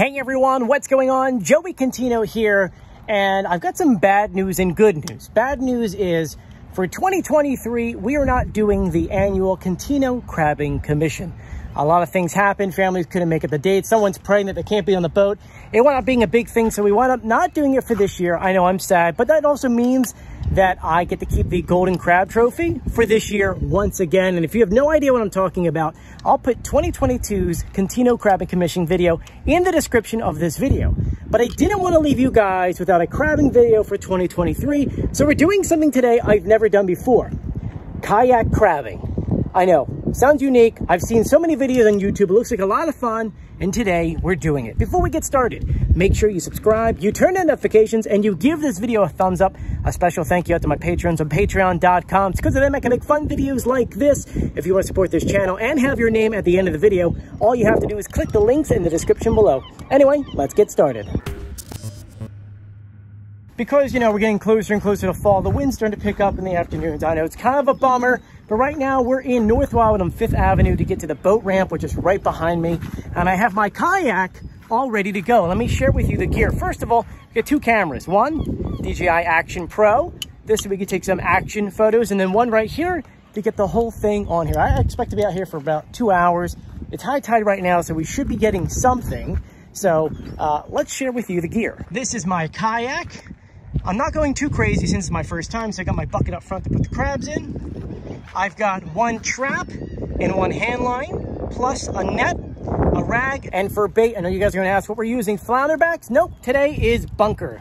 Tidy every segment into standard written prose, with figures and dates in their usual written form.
Hey everyone, what's going on? Joey Contino here, and I've got some bad news and good news. Bad news is for 2023, we are not doing the annual Contino Crabbing Commission. A lot of things happened. Families couldn't make it the date. Someone's pregnant. They can't be on the boat. It wound up being a big thing, so we wound up not doing it for this year. I know I'm sad, but that also means that I get to keep the Golden Crab Trophy for this year once again. And if you have no idea what I'm talking about, I'll put 2022's Contino Crabbing Commission video in the description of this video. But I didn't want to leave you guys without a crabbing video for 2023, so we're doing something today I've never done before. Kayak crabbing. I know, sounds unique. I've seen so many videos on YouTube. It looks like a lot of fun, and today we're doing it. Before we get started, make sure you subscribe, you turn on notifications, and you give this video a thumbs up. A special thank you out to my patrons on patreon.com. It's because of them I can make fun videos like this. If you want to support this channel and have your name at the end of the video, all you have to do is click the links in the description below. Anyway, let's get started. Because, you know, we're getting closer and closer to fall, the wind's starting to pick up in the afternoons. I know it's kind of a bummer, but right now we're in North Wildwood on 5th Avenue to get to the boat ramp, which is right behind me. And I have my kayak all ready to go. Let me share with you the gear. First of all, we get two cameras. One, DJI Action Pro. This so we can take some action photos. And then one right here to get the whole thing on here. I expect to be out here for about 2 hours. It's high tide right now, so we should be getting something. So let's share with you the gear. This is my kayak. I'm not going too crazy since it's my first time, so I got my bucket up front to put the crabs in. I've got one trap and one hand line, plus a net, a rag, and for bait, I know you guys are gonna ask what we're using, flounder backs. Nope, today is bunker.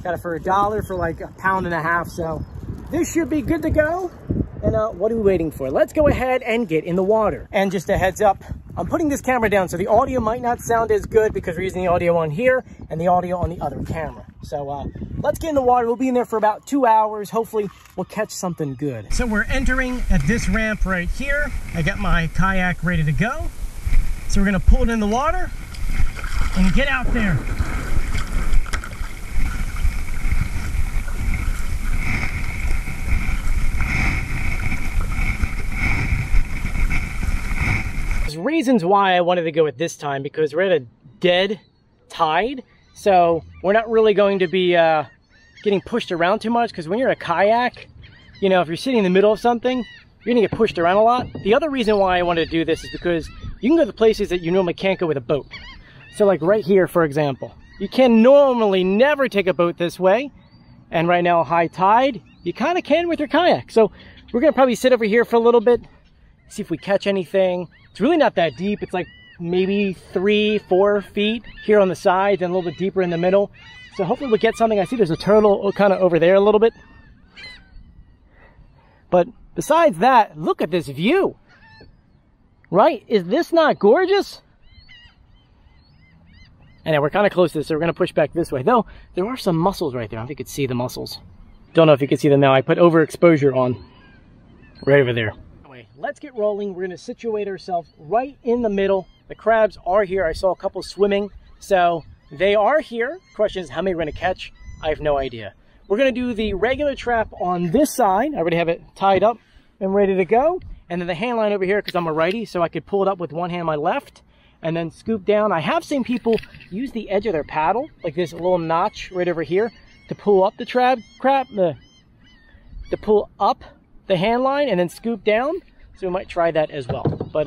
Got it for $1 for like £1.50 pounds, so this should be good to go. And what are we waiting for? Let's go ahead and get in the water. And just a heads up, I'm putting this camera down, so the audio might not sound as good because we're using the audio on here and the audio on the other camera. So let's get in the water. We'll be in there for about 2 hours. Hopefully we'll catch something good. So we're entering at this ramp right here. I got my kayak ready to go. So we're gonna pull it in the water and get out there. There's reasons why I wanted to go at this time, because we're at a dead tide. So we're not really going to be getting pushed around too much, because when you're in a kayak, you know, if you're sitting in the middle of something, you're gonna get pushed around a lot. The other reason why I wanted to do this is because you can go to places that you normally can't go with a boat. So like right here, for example, you can normally never take a boat this way. And right now, high tide, you kind of can with your kayak. So we're gonna probably sit over here for a little bit, see if we catch anything. It's really not that deep. It's like maybe 3-4 feet here on the sides and a little bit deeper in the middle. So hopefully we'll get something. I see there's a turtle kind of over there a little bit. But besides that, look at this view. Right? Is this not gorgeous? And we're kind of close to this, so we're going to push back this way. Though, there are some mussels right there. I don't know if you could see the mussels. Don't know if you can see them now. I put overexposure on right over there. Anyway, let's get rolling. We're going to situate ourselves right in the middle. The crabs are here. I saw a couple swimming, so they are here. Question is, how many we're going to catch? I have no idea. We're going to do the regular trap on this side. I already have it tied up and ready to go. And then the hand line over here, because I'm a righty, so I could pull it up with one hand, my left, and then scoop down. I have seen people use the edge of their paddle, like this little notch right over here, to pull up the to pull up the hand line and then scoop down. So we might try that as well. But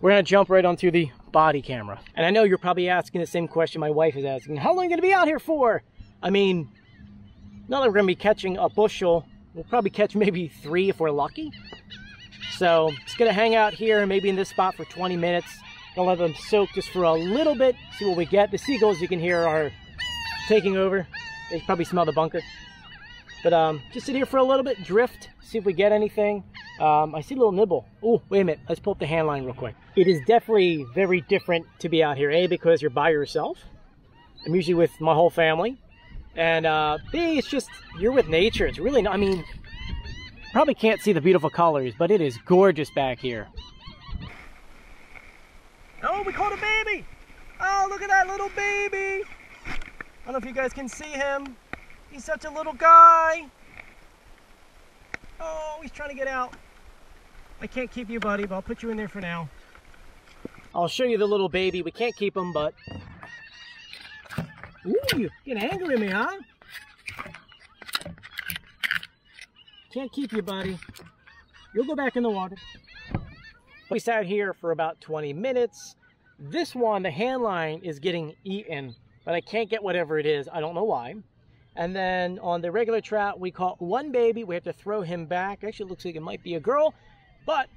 we're gonna jump right onto the body camera. And I know you're probably asking the same question my wife is asking. How long are you gonna be out here for? I mean, not that we're gonna be catching a bushel. We'll probably catch maybe 3 if we're lucky. So just gonna hang out here, maybe in this spot for 20 minutes. Gonna let them soak just for a little bit, see what we get. The seagulls, you can hear, are taking over. They probably smell the bunker. But just sit here for a little bit, drift, see if we get anything. I see a little nibble. Oh, wait a minute. Let's pull up the hand line real quick. It is definitely very different to be out here. A, because you're by yourself. I'm usually with my whole family. And B, it's just, you're with nature. It's really not, I mean, probably can't see the beautiful colors, but it is gorgeous back here. Oh, we caught a baby! Oh, look at that little baby! I don't know if you guys can see him. He's such a little guy. Oh, he's trying to get out. I can't keep you, buddy, but I'll put you in there for now. I'll show you the little baby. We can't keep him, but Ooh, you're getting angry at me, huh? Can't keep you, buddy. You'll go back in the water. We sat here for about 20 minutes. This one, the hand line, is getting eaten, but I can't get whatever it is. I don't know why. And then on the regular trout, we caught one baby. We have to throw him back. Actually, it looks like it might be a girl, but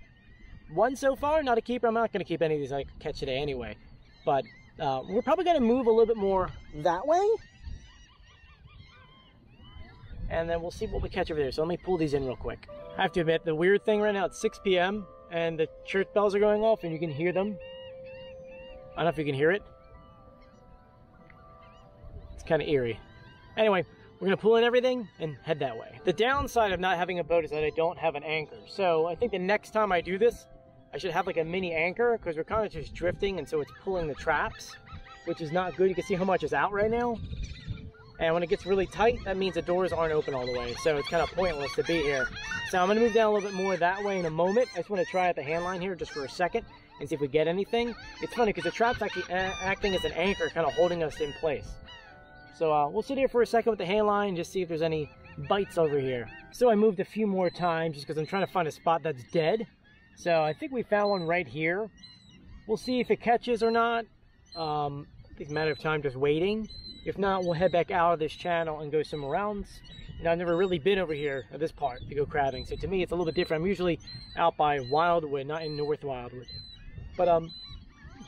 one so far, not a keeper. I'm not going to keep any of these I catch today anyway. But we're probably going to move a little bit more that way. And then we'll see what we catch over there. So let me pull these in real quick. I have to admit, the weird thing right now, it's 6 p.m. and the church bells are going off and you can hear them. I don't know if you can hear it. It's kind of eerie. Anyway, we're going to pull in everything and head that way. The downside of not having a boat is that I don't have an anchor. So I think the next time I do this, I should have like a mini anchor because we're kind of just drifting and so it's pulling the traps, which is not good. You can see how much is out right now. And when it gets really tight, that means the doors aren't open all the way. So it's kind of pointless to be here. So I'm going to move down a little bit more that way in a moment. I just want to try at the hand line here just for a second and see if we get anything. It's funny because the trap's actually acting as an anchor, kind of holding us in place. So we'll sit here for a second with the hand line and just see if there's any bites over here. So I moved a few more times just because I'm trying to find a spot that's dead. So I think we found one right here. We'll see if it catches or not. I think it's a matter of time just waiting. If not, we'll head back out of this channel and go somewhere else. You know, I've never really been over here at this part to go crabbing. So to me, it's a little bit different. I'm usually out by Wildwood, not in North Wildwood. But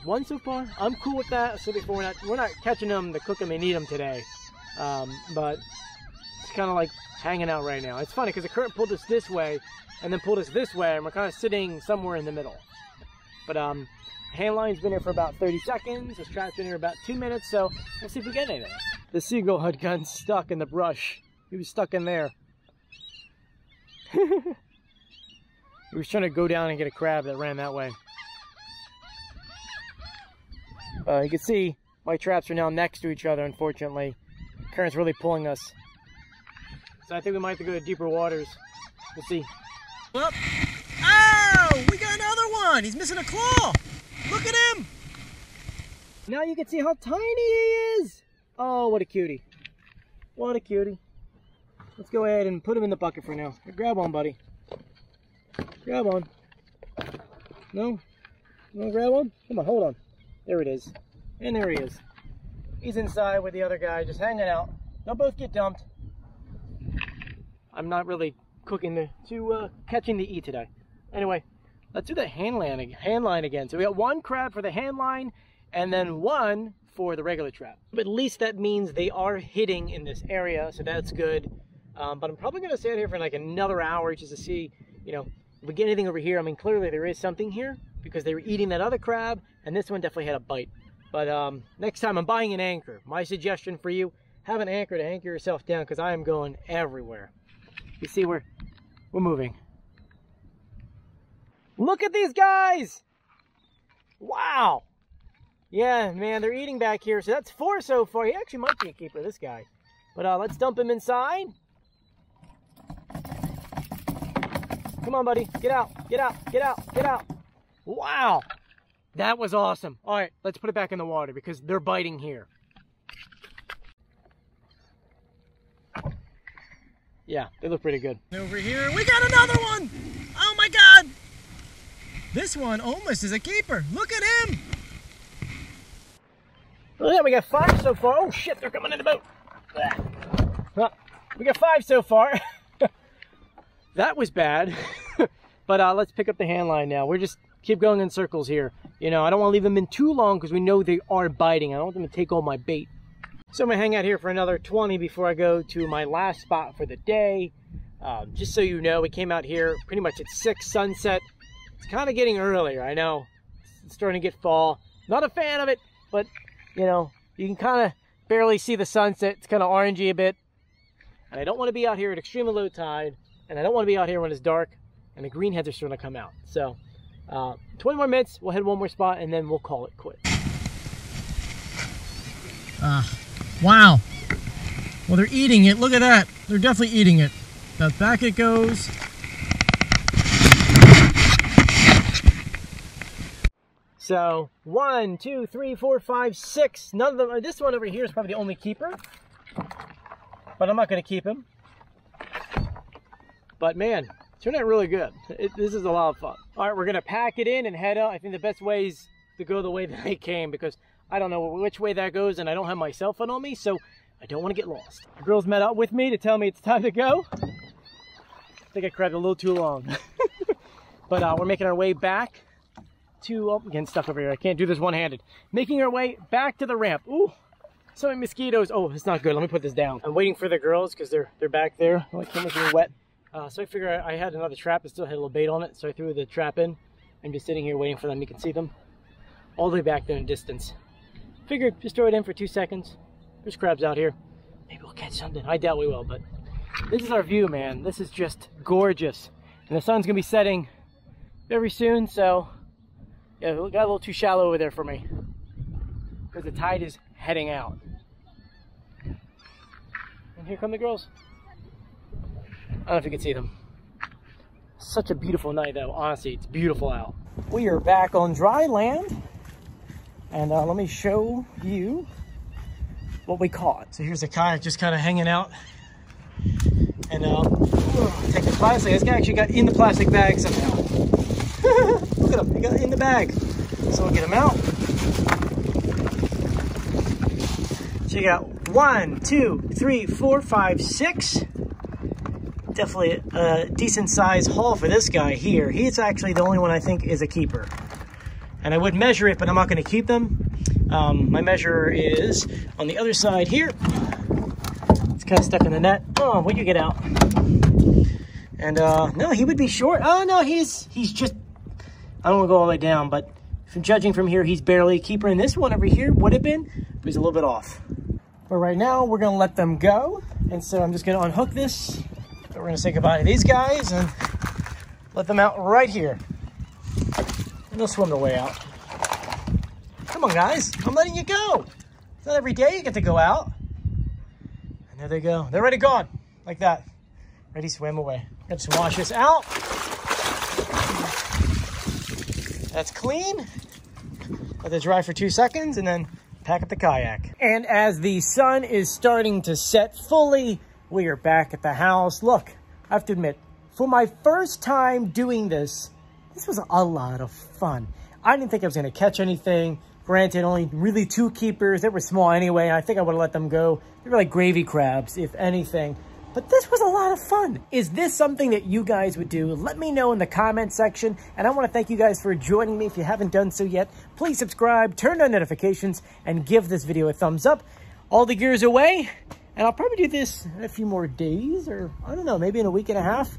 one so far, I'm cool with that. So before we're not catching them to cook them and eat them today. But it's kind of like hanging out right now. It's funny because the current pulled us this way and then pulled us this way, and we're kind of sitting somewhere in the middle. But hand line's been here for about 30 seconds. The strap's been here about 2 minutes, so we'll see if we get anything. The seagull had gotten stuck in the brush. He was stuck in there. He was trying to go down and get a crab that ran that way. You can see my traps are now next to each other, unfortunately. The current's really pulling us. So I think we might have to go to deeper waters. We'll see. Well, oh, we got another one. He's missing a claw. Look at him! Now you can see how tiny he is! Oh, what a cutie. What a cutie. Let's go ahead and put him in the bucket for now. Grab on, buddy. Grab on. No? You want to grab on? Come on, hold on. There it is. And there he is. He's inside with the other guy, just hanging out. They'll both get dumped. I'm not really cooking to catching to eat today. Anyway. Let's do the hand line again. So we got one crab for the hand line and then one for the regular trap. But at least that means they are hitting in this area, so that's good. But I'm probably going to stay out here for like another hour just to see, you know, if we get anything over here. I mean, clearly there is something here because they were eating that other crab and this one definitely had a bite. But next time I'm buying an anchor. My suggestion for you, have an anchor to anchor yourself down because I am going everywhere. You see, we're moving. Look at these guys! Wow! Yeah, man, they're eating back here. So that's 4 so far. He actually might be a keeper, this guy. But let's dump him inside. Come on, buddy. Get out. Get out. Get out. Get out. Wow! That was awesome. All right, let's put it back in the water because they're biting here. Yeah, they look pretty good. Over here, we got another one! Oh my God! This one almost is a keeper. Look at him! Look at that, we got 5 so far. Oh shit, they're coming in the boat. Well, we got 5 so far. That was bad. But let's pick up the hand line now. We're just keep going in circles here. You know, I don't want to leave them in too long because we know they are biting. I don't want them to take all my bait. So I'm going to hang out here for another 20 before I go to my last spot for the day. Just so you know, we came out here pretty much at 6 sunset. It's kind of getting earlier, I know. It's starting to get fall. Not a fan of it, but, you know, you can kind of barely see the sunset. It's kind of orangey a bit. And I don't want to be out here at extremely low tide. And I don't want to be out here when it's dark. And the greenheads are starting to come out. So, 20 more minutes. We'll head one more spot, and then we'll call it quits. Wow. Well, they're eating it. Look at that. They're definitely eating it. Now, back it goes. So 1, 2, 3, 4, 5, 6. None of them. This one over here is probably the only keeper, but I'm not going to keep him. But man, it turned out really good. This is a lot of fun. All right, we're going to pack it in and head out. I think the best way is to go the way that I came, because I don't know which way that goes, and I don't have my cell phone on me, so I don't want to get lost. The girls met up with me to tell me it's time to go. I think I crabbed a little too long. But we're making our way back to, oh, again, stuck over here. I can't do this one-handed. Making our way back to the ramp. Ooh, so many mosquitoes. Oh, it's not good. Let me put this down. I'm waiting for the girls because they're back there. Oh, I can't make it wet. So I figure I had another trap that still had a little bait on it, so I threw the trap in. I'm just sitting here waiting for them. You can see them all the way back there in the distance. Figured just throw it in for 2 seconds. There's crabs out here. Maybe we'll catch something. I doubt we will, but this is our view, man. This is just gorgeous. And the sun's gonna be setting very soon, so yeah, it got a little too shallow over there for me because the tide is heading out. And here come the girls. I don't know if you can see them. Such a beautiful night though, honestly, it's beautiful out. We are back on dry land, and let me show you what we caught. So here's the kayak just kind of hanging out, and take the plastic. This guy actually got in the plastic bag somehow. Look at him, he got in the bag. So we'll get him out. So you got 1, 2, 3, 4, 5, 6. Definitely a decent size haul for this guy here. He's actually the only one I think is a keeper. And I would measure it, but I'm not going to keep them. My measure is on the other side here. It's kind of stuck in the net. Oh, what'd you get out? And no, he would be short. Oh no, he's just, I don't want to go all the way down, but from judging from here, he's barely a keeper. And this one over here would have been, but he's a little bit off. But right now, we're going to let them go. And so I'm just going to unhook this. We're going to say goodbye to these guys and let them out right here. And they'll swim their way out. Come on, guys. I'm letting you go. It's not every day you get to go out. And there they go. They're already gone. Like that. Ready to swim away. Let's wash this out. That's clean. Let it dry for 2 seconds and then pack up the kayak. And as the sun is starting to set fully, we are back at the house. Look, I have to admit, for my first time doing this, this was a lot of fun. I didn't think I was going to catch anything. Granted, only really 2 keepers. They were small anyway. I think I would have let them go. They were like gravy crabs, if anything. But this was a lot of fun. Is this something that you guys would do? Let me know in the comment section. And I want to thank you guys for joining me. If you haven't done so yet, please subscribe, turn on notifications, and give this video a thumbs up. All the gear's away. And I'll probably do this in a few more days, or I don't know, maybe in a week and a half.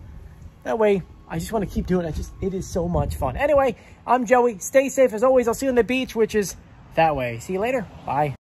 That way, I just want to keep doing it. It is so much fun. Anyway, I'm Joey. Stay safe as always. I'll see you on the beach, which is that way. See you later. Bye.